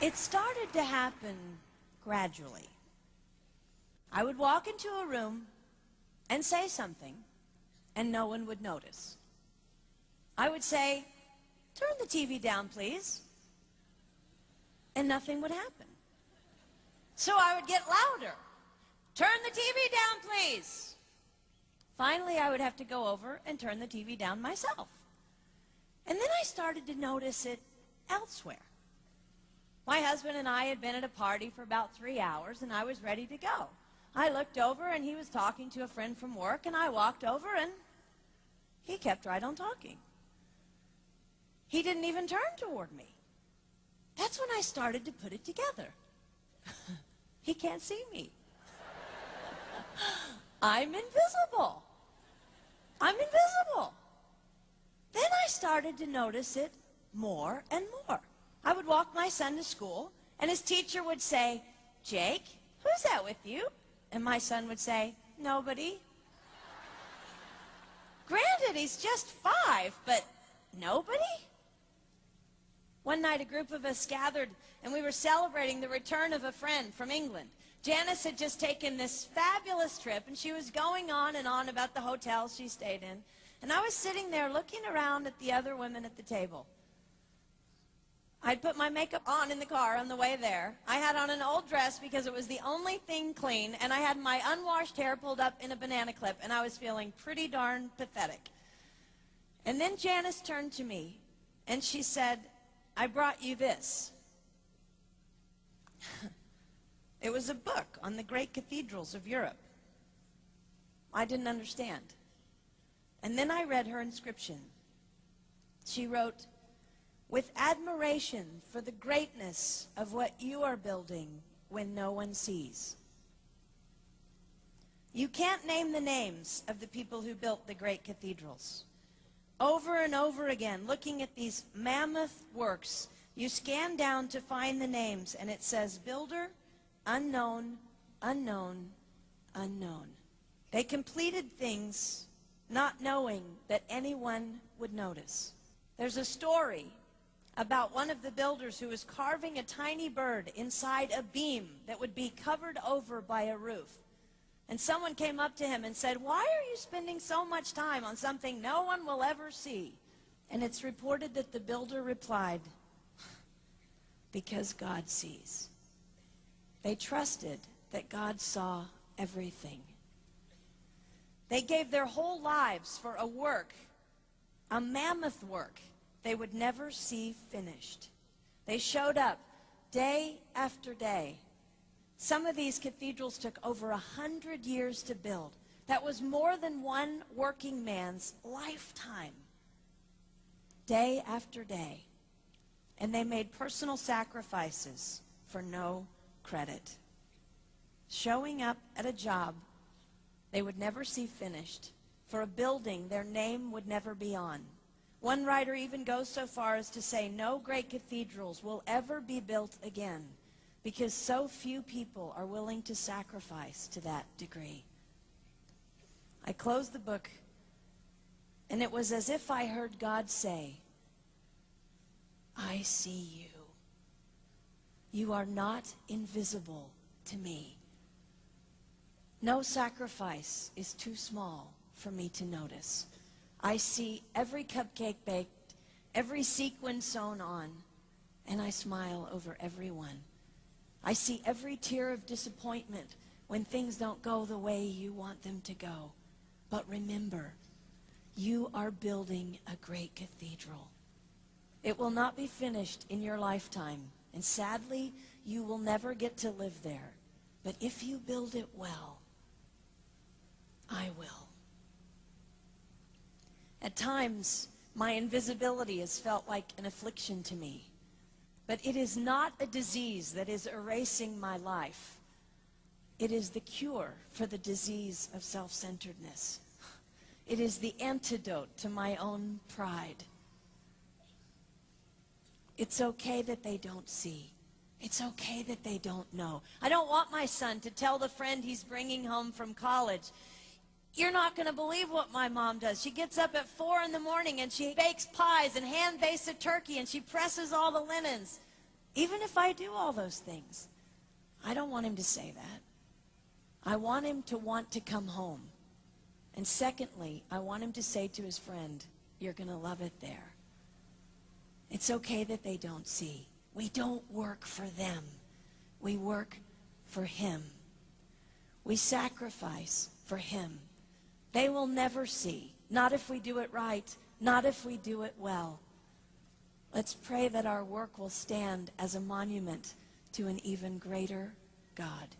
It started to happen gradually. I would walk into a room and say something, and no one would notice. I would say, "Turn the TV down, please," and nothing would happen. So I would get louder. "Turn the TV down, please." Finally, I would have to go over and turn the TV down myself. And then I started to notice it elsewhere. My husband and I had been at a party for about 3 hours, and I was ready to go. I looked over, and he was talking to a friend from work, and I walked over, and he kept right on talking. He didn't even turn toward me. That's when I started to put it together. He can't see me. I'm invisible. I'm invisible. Then I started to notice it more and more. I would walk my son to school, and his teacher would say, "Jake, who's that with you?" And my son would say, "Nobody." Granted, he's just 5, but nobody? One night, a group of us gathered, and we were celebrating the return of a friend from England. Janice had just taken this fabulous trip, and she was going on and on about the hotel she stayed in. And I was sitting there looking around at the other women at the table. I'd put my makeup on in the car on the way there. I had on an old dress because it was the only thing clean, and I had my unwashed hair pulled up in a banana clip, and I was feeling pretty darn pathetic. And then Janice turned to me, and she said, "I brought you this." It was a book on the great cathedrals of Europe. I didn't understand. And then I read her inscription. She wrote, "With admiration for the greatness of what you are building when no one sees." You can't name the names of the people who built the great cathedrals. Over and over again, looking at these mammoth works, you scan down to find the names, and it says, "Builder, unknown, unknown, unknown." They completed things not knowing that anyone would notice. There's a story about one of the builders who was carving a tiny bird inside a beam that would be covered over by a roof. And someone came up to him and said, "Why are you spending so much time on something no one will ever see?" And it's reported that the builder replied, "Because God sees." They trusted that God saw everything. They gave their whole lives for a work, a mammoth work, they would never see finished. They showed up day after day. Some of these cathedrals took over 100 years to build. That was more than one working man's lifetime. Day after day. And they made personal sacrifices for no credit. Showing up at a job they would never see finished, for a building their name would never be on. One writer even goes so far as to say no great cathedrals will ever be built again because so few people are willing to sacrifice to that degree. I closed the book, and it was as if I heard God say, I see you. You are not invisible to me. No sacrifice is too small for me to notice. I see every cupcake baked, every sequin sewn on, and I smile over everyone. I see every tear of disappointment when things don't go the way you want them to go. But remember, you are building a great cathedral. It will not be finished in your lifetime, and sadly, you will never get to live there. But if you build it well, I will. At times, my invisibility has felt like an affliction to me. But it is not a disease that is erasing my life. It is the cure for the disease of self-centeredness. It is the antidote to my own pride. It's okay that they don't see. It's okay that they don't know. I don't want my son to tell the friend he's bringing home from college, you're not going to believe what my mom does. She gets up at 4 in the morning and she bakes pies and hand bakes a turkey and she presses all the linens. Even if I do all those things, I don't want him to say that. I want him to want to come home. And secondly, I want him to say to his friend, you're going to love it there. It's okay that they don't see. We don't work for them. We work for him. We sacrifice for him. They will never see, not if we do it right, not if we do it well. Let's pray that our work will stand as a monument to an even greater God.